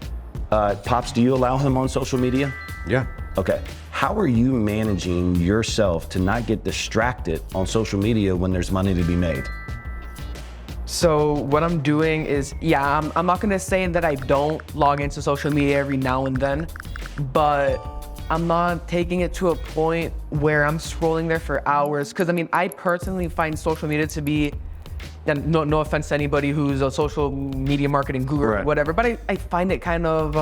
Pops, do you allow him on social media? Yeah. Okay. How are you managing yourself to not get distracted on social media when there's money to be made? So what I'm doing is, yeah, I'm not gonna say that I don't log into social media every now and then, but I'm not taking it to a point where I'm scrolling there for hours. Because I mean, I personally find social media to be, and no offense to anybody who's a social media marketing guru or whatever, but I find it kind of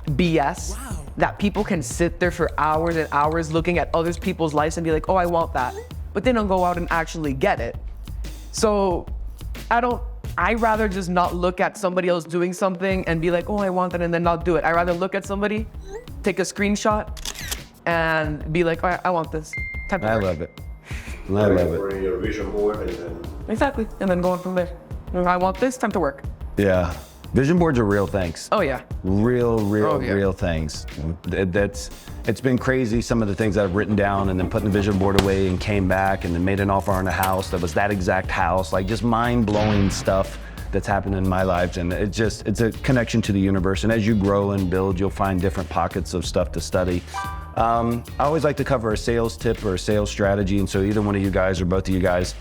BS that people can sit there for hours and hours looking at other people's lives and be like, oh, I want that, but they don't go out and actually get it. So I'd rather just not look at somebody else doing something and be like, oh, I want that, and then not do it. I'd rather look at somebody, take a screenshot, and be like, oh, I want this. I love it. I love it. For your vision board and then... Exactly, and then going from there. I want this, time to work. Yeah. Vision boards are real things. Oh yeah. Real things. It's been crazy, some of the things that I've written down and then put the vision board away and came back and then made an offer on a house that was that exact house, like just mind-blowing stuff that's happened in my life. And it's a connection to the universe. And as you grow and build, you'll find different pockets of stuff to study. I always like to cover a sales tip or a sales strategy, and so either one of you guys or both of you guys.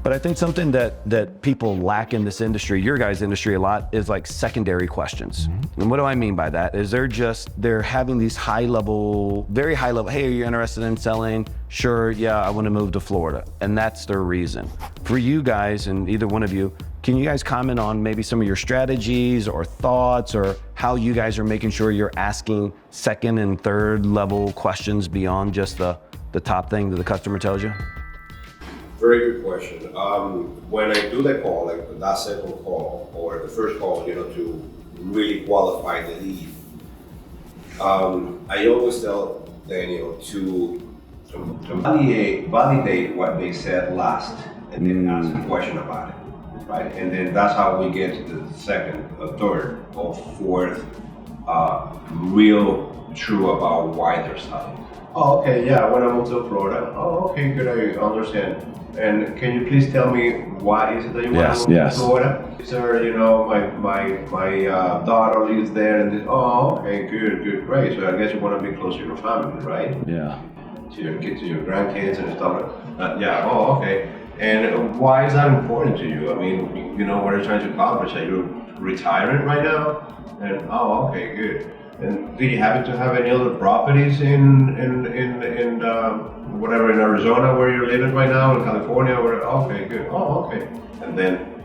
But I think something that people lack in this industry, your guys' industry a lot, is like secondary questions. And what do I mean by that? Is they're having these very high level, hey, are you interested in selling? Sure, yeah, I want to move to Florida. And that's their reason. For you guys, and either one of you, can you guys comment on maybe some of your strategies or thoughts or how you guys are making sure you're asking second and third level questions beyond just the top thing that the customer tells you? Very good question. When I do the call, like that second call or the first call, to really qualify the lead, I always tell Daniel to validate what they said last and then ask a question about it, right? And then that's how we get to the second, third, or fourth real true about why they're selling. Oh, okay, yeah, I want to move to Florida. Oh, okay, good, I understand. And can you please tell me why is it that you want to move to Florida? Sir, my daughter lives there, and okay, good, great. So I guess you want to be close to your family, right? Yeah. To your kids, to your grandkids and stuff. Okay. And why is that important to you? I mean, what are you trying to accomplish? Are you retiring right now? And okay, good. And do you happen to have any other properties in whatever, in Arizona where you're living right now, in California? Okay, good. Okay. And then,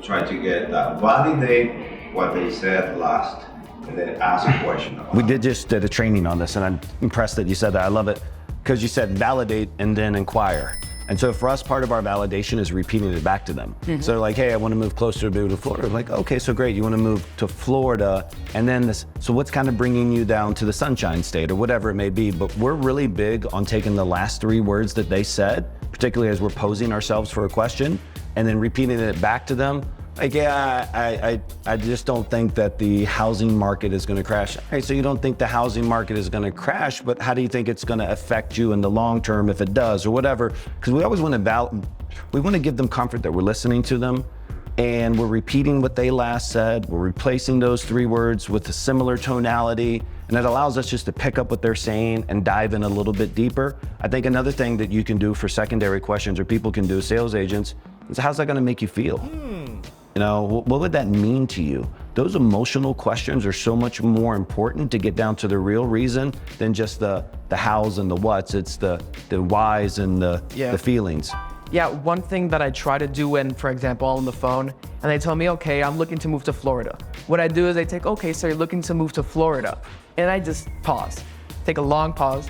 try to get that, validate what they said last, and then ask a question. We did a training on this, and I'm impressed that you said that. I love it because you said validate and then inquire. And so for us, part of our validation is repeating it back to them. So like, hey, I want to move closer to Florida. Like, okay, so great. You want to move to Florida. And then so what's kind of bringing you down to the Sunshine State or whatever it may be. But we're really big on taking the last three words that they said, particularly as we're posing ourselves for a question, and then repeating it back to them. Like, yeah, I just don't think that the housing market is going to crash. Hey, so you don't think the housing market is going to crash, but how do you think it's going to affect you in the long term if it does or whatever? Because we always want to give them comfort that we're listening to them and we're repeating what they last said. We're replacing those three words with a similar tonality, and it allows us just to pick up what they're saying and dive in a little bit deeper. I think another thing that you can do for secondary questions, or people can do, sales agents, is how's that going to make you feel? What would that mean to you? Those emotional questions are so much more important to get down to the real reason than just the hows and the whats. It's the whys and the feelings. Yeah, one thing that I try to do when, for example, I'm on the phone and they tell me, okay, I'm looking to move to Florida. What I do is I take, okay, so you're looking to move to Florida. And I just pause, take a long pause.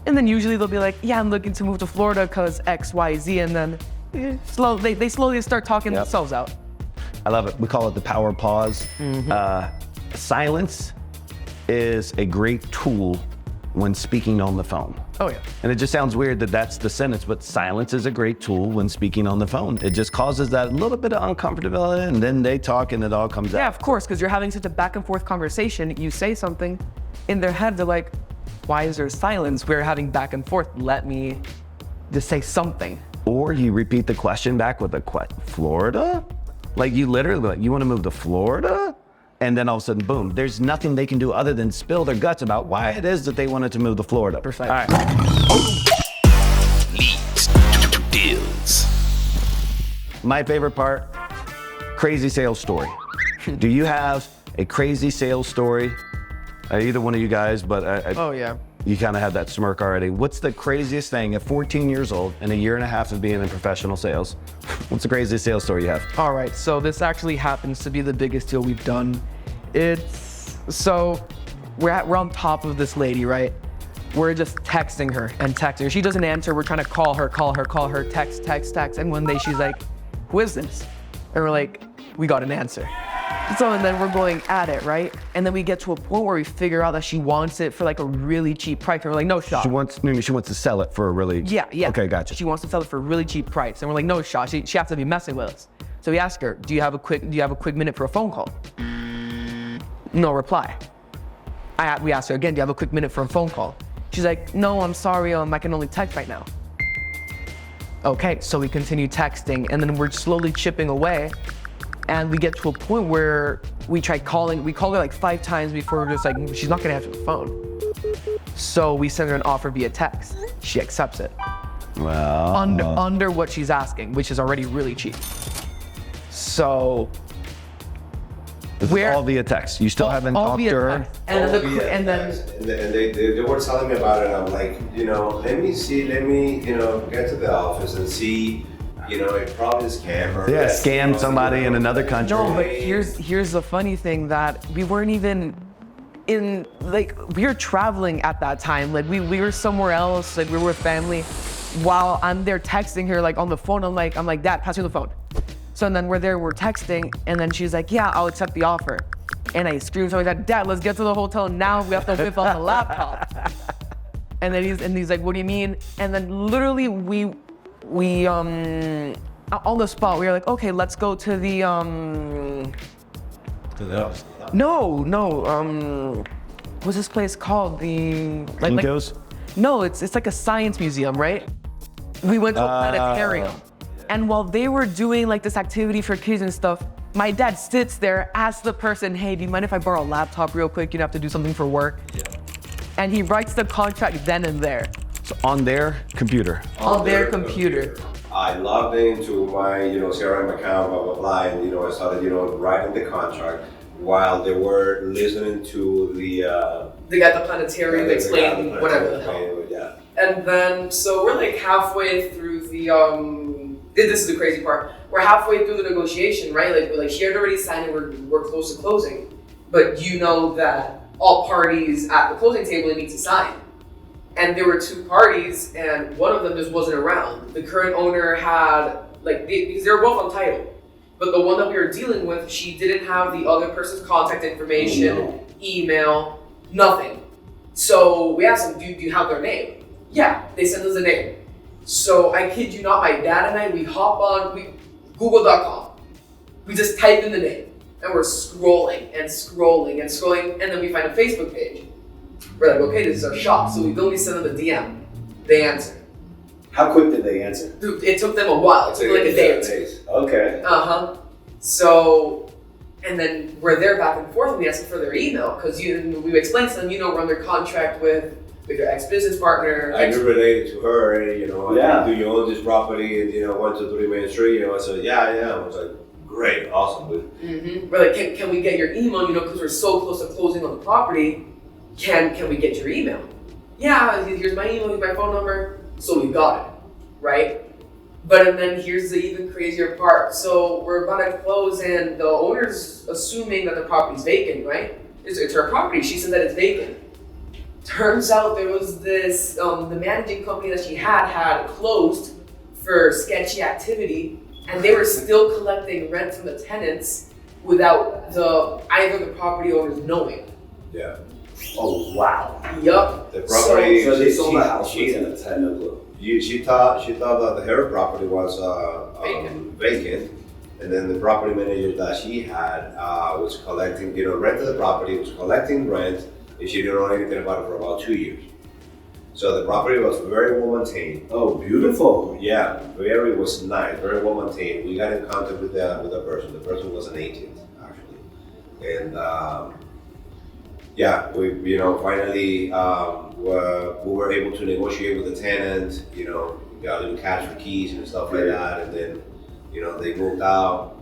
And then usually they'll be like, yeah, I'm looking to move to Florida because X, Y, Z. And then they slowly start talking themselves out. I love it. We call it the power pause. Silence is a great tool when speaking on the phone. Oh yeah. And it just sounds weird that that's the sentence, but silence is a great tool when speaking on the phone. It just causes that little bit of uncomfortability, and then they talk and it all comes out. Yeah, of course, because you're having such a back and forth conversation. You say something, in their head they're like, why is there silence? We're having back and forth. Let me just say something. Or you repeat the question back with a Florida? Like you literally, like, you want to move to Florida? And then all of a sudden, boom, there's nothing they can do other than spill their guts about why it is that they wanted to move to Florida. Perfect. All right. Leads to deals. My favorite part, crazy sales story. Do you have a crazy sales story? Either one of you guys, but oh yeah. You kind of have that smirk already. What's the craziest thing at 14 years old and a year and a half of being in professional sales? What's the craziest sales story you have? All right, so this actually happens to be the biggest deal we've done. So we're on top of this lady, right? We're just texting her. She doesn't answer. We're trying to call her, text. And one day she's like, who is this? And we're like, we got an answer. So, and then we're going at it, right? And then we get to a point where we figure out that she wants it for like a really cheap price. And we're like, no shot. She wants to sell it for a really... Yeah. Okay, gotcha. She wants to sell it for a really cheap price. And we're like, no shot. She has to be messing with us. So we ask her, do you have a quick minute for a phone call? No reply. We asked her again, do you have a quick minute for a phone call? She's like, no, I'm sorry, I can only text right now. Okay, so we continue texting, and then we're slowly chipping away. And we get to a point where we call her like 5 times before we're just like, she's not gonna answer the phone. So we send her an offer via text. She accepts it. Well, Under what she's asking, which is already really cheap. So this is all via text. You still haven't all talked via to her? text. And then They were telling me about it, and I'm like, let me, get to the office and see, it probably is scam or Scam somebody in another country. no, but here's the funny thing that we weren't even in, like, we were traveling at that time. Like we were somewhere else, like we were with family. While I'm there texting her, like on the phone, I'm like, Dad, pass me the phone. So and then we're texting, and then she's like, yeah, I'll accept the offer. And I screamed to my dad, Dad, let's get to the hotel now. We have to whip out the laptop. And then he's like, what do you mean? And then literally we on the spot, we were like, okay, let's go to the To the office. what's this place called? The Kinko's? no, it's like a science museum, right? We went to a planetarium. And while they were doing like this activity for kids and stuff, my dad sits there, asks the person, hey, do you mind if I borrow a laptop real quick? Have to do something for work. Yeah. And he writes the contract then and there. So on their computer. On their computer. I logged into my, CRM account, blah, blah, blah, and, I started, writing the contract while they were listening to the... They got the planetarium explaining whatever the hell. Yeah. And then, so we're like halfway through the, this is the crazy part. We're halfway through the negotiation, right? Like she had already signed and we're close to closing. But you know that all parties at the closing table need to sign. And there were two parties, and one of them just wasn't around. The current owner had, because they were both on title, but the one that we were dealing with, she didn't have the other person's contact information, email, nothing. So we asked them, do you have their name? Yeah, they sent us a name. So I kid you not, my dad and I, we hop on Google.com. We just type in the name, and we're scrolling, and then we find a Facebook page. We're like, okay, this is our shop. So we go, we send them a DM. They answer. How quick did they answer? Dude, it took them a while. It took like a day or two. Okay. So, and then we're there back and forth, and we ask them for their email because we explained to them, we're under contract with your ex-business partner. I knew related to her, Yeah. Do you own this property? And 123 Main Street. I said, yeah. I was like, great, awesome. We're like, can we get your email? Because we're so close to closing on the property. Can we get your email? Yeah, here's my email, here's my phone number. So we got it, right? And then here's the even crazier part. So we're about to close, and the owner's assuming that the property's vacant, right? It's her property. She said that it's vacant. Turns out there was this, the managing company that she had closed for sketchy activity, and they were still collecting rent from the tenants without either the property owners knowing. Yeah. Oh, wow. Yup. The property. So they sold the house with tenants, had no clue. She thought that her property was vacant, and then the property manager that she had was collecting, rented the property, was collecting rent, and she didn't know anything about it for about 2 years. So the property was very well maintained. Oh, beautiful. Yeah, was nice, very well maintained. We got in contact with the person. The person was an agent, actually, and. We finally we were able to negotiate with the tenant. Got a little cash for keys and stuff like that, and then they moved out.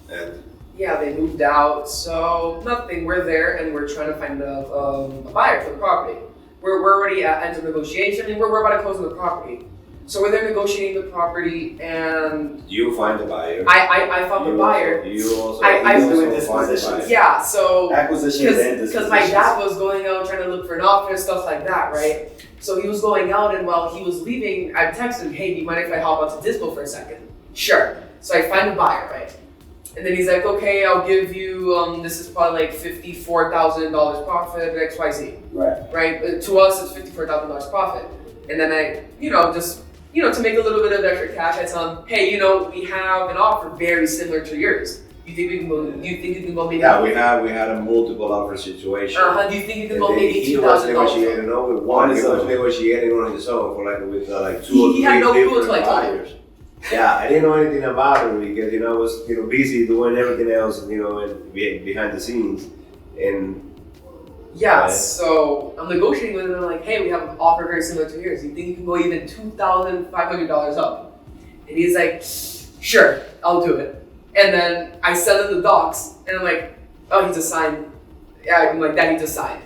They moved out. So nothing. We're there, and we're trying to find a buyer for the property. We're already at end of negotiation. We're about to close on the property. So we're there negotiating the property, and you find the buyer. I found the buyer. You also doing find the dispositions. buyer. Yeah, so Acquisitions and dispositions. because my dad was going out trying to look for an office, stuff like that, right? So he was going out, and while he was leaving, I texted him, hey, do you mind if I hop out to Dispo for a second? Sure. So I find a buyer, right? And then he's like, okay, I'll give you, this is probably like $54,000 profit, XYZ. Right? To us, it's $54,000 profit. And then I, to make a little bit of extra cash, I tell him, hey, we have an offer very similar to yours. You think you can go maybe? Yeah, we had a multiple offer situation. Do you think you can go maybe $2,000? He was negotiating over one. He was negotiating on his own for with two or three he had no clue different until I told him. buyers. Yeah, I didn't know anything about it because I was busy doing everything else and behind the scenes, and Yeah, Okay. so I'm negotiating with him. I'm like, hey, we have an offer very similar to yours. You think you can go even $2,500 up? And he's like, sure, I'll do it. And then I send him the docs, and I'm like, oh, he just signed. Yeah, I'm like, Dad, he just signed.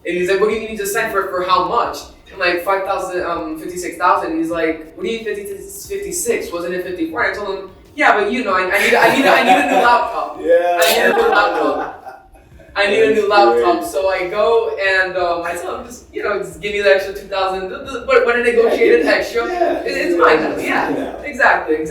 And he's like, what do you need to sign for how much? I'm like, 56,000. He's like, what do you mean 56? Wasn't it 54? And I told him, yeah, but you know, I need a new laptop. Yeah. I need a new laptop. I need a new laptop, so I go and I tell him, just give me the extra 2,000. What a negotiated extra. Yeah. It's mine now. Yeah, exactly.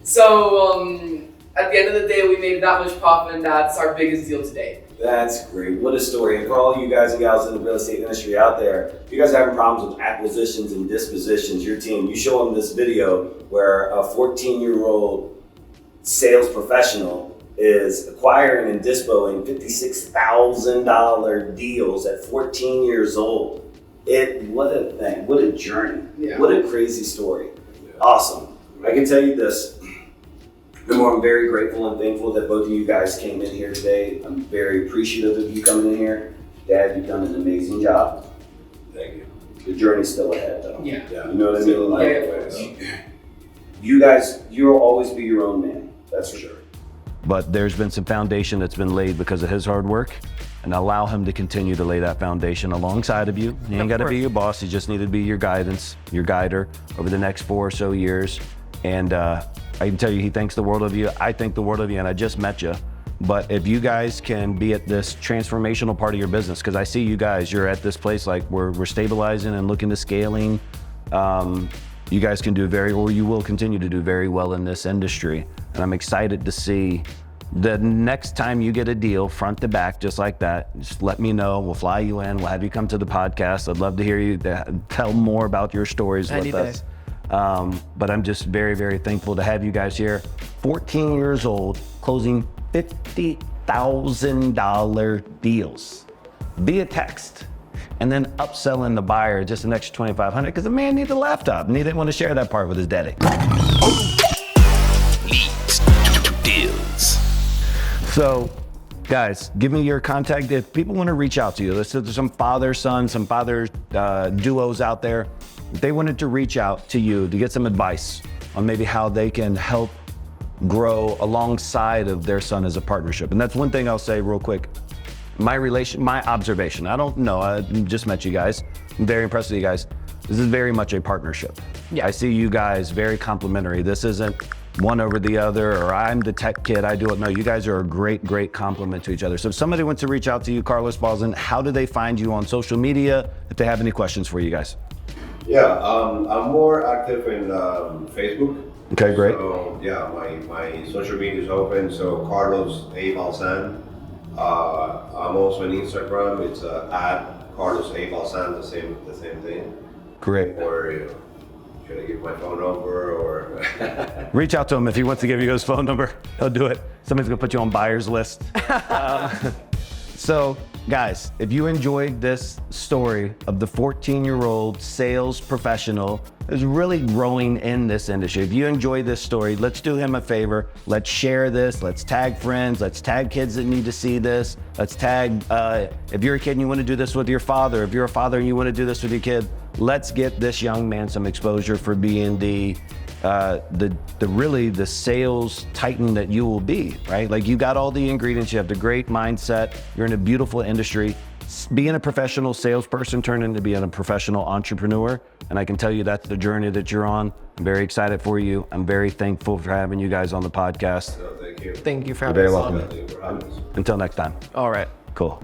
So at the end of the day, we made that much profit, and that's our biggest deal today. That's great. What a story. And for all you guys and gals in the real estate industry out there, if you guys are having problems with acquisitions and dispositions, your team, you show them this video where a 14-year-old sales professional is acquiring and dispoing $56,000 deals at 14 years old. What a thing. What a journey. Yeah. What a crazy story. Awesome. I can tell you this. Number one, I'm very grateful and thankful that both of you guys came in here today. I'm very appreciative of you coming in here. Dad, you've done an amazing job. Thank you. The journey's still ahead, though. Yeah. You know what I mean? Like, Yeah. you guys, you'll always be your own man. That's for sure. But there's been some foundation that's been laid because of his hard work, and allow him to continue to lay that foundation alongside of you. He ain't got to be your boss. He just needed to be your guidance, your guider over the next 4 or so years. And I can tell you, he thinks the world of you. I think the world of you, and I just met you. But if you guys can be at this transformational part of your business, because I see you guys, you're at this place like we're stabilizing and looking to scaling. You guys can do you will continue to do very well in this industry. And I'm excited to see the next time you get a deal front to back, just like that, just let me know. We'll fly you in. We'll have you come to the podcast. I'd love to hear you tell more about your stories with us. But I'm just very, very thankful to have you guys here. 14 years old, closing $50,000 deals via text, and then upselling the buyer just an extra $2,500 because the man needed a laptop and he didn't want to share that part with his daddy. Leads to deals. So, guys, give me your contact. If people want to reach out to you, there's some father-son, some father duos out there. If they wanted to reach out to you to get some advice on maybe how they can help grow alongside of their son as a partnership. And that's one thing I'll say real quick. My observation, I don't know, I just met you guys. I'm very impressed with you guys. This is very much a partnership. Yeah. I see you guys very complementary. This isn't one over the other, or I'm the tech kid, I do it. No, you guys are a great complement to each other. So if somebody wants to reach out to you, Carlos Balzan, how do they find you on social media if they have any questions for you guys? Yeah, I'm more active in Facebook. Okay, great. So yeah, my social media is open. So Carlos A. Balzan. I'm also on Instagram. It's at Carlos A. Balzan, the same thing. Great. Or should I give my phone number or? Reach out to him if he wants to give you his phone number. He'll do it. Somebody's gonna put you on buyer's list. So, guys, if you enjoyed this story of the 14-year-old sales professional who's really growing in this industry, if you enjoy this story, let's do him a favor. Let's share this. Let's tag friends. Let's tag kids that need to see this. Let's tag, if you're a kid and you want to do this with your father, if you're a father and you want to do this with your kid, let's get this young man some exposure for being the sales titan that you will be, right? Like, you got all the ingredients, you have the great mindset, you're in a beautiful industry. Being a professional salesperson turned into being a professional entrepreneur, and I can tell you that's the journey that you're on. I'm very excited for you. I'm very thankful for having you guys on the podcast. No, thank you. Thank you for You're having very us on. welcome. Thank you for having us. Until next time. All right. Cool.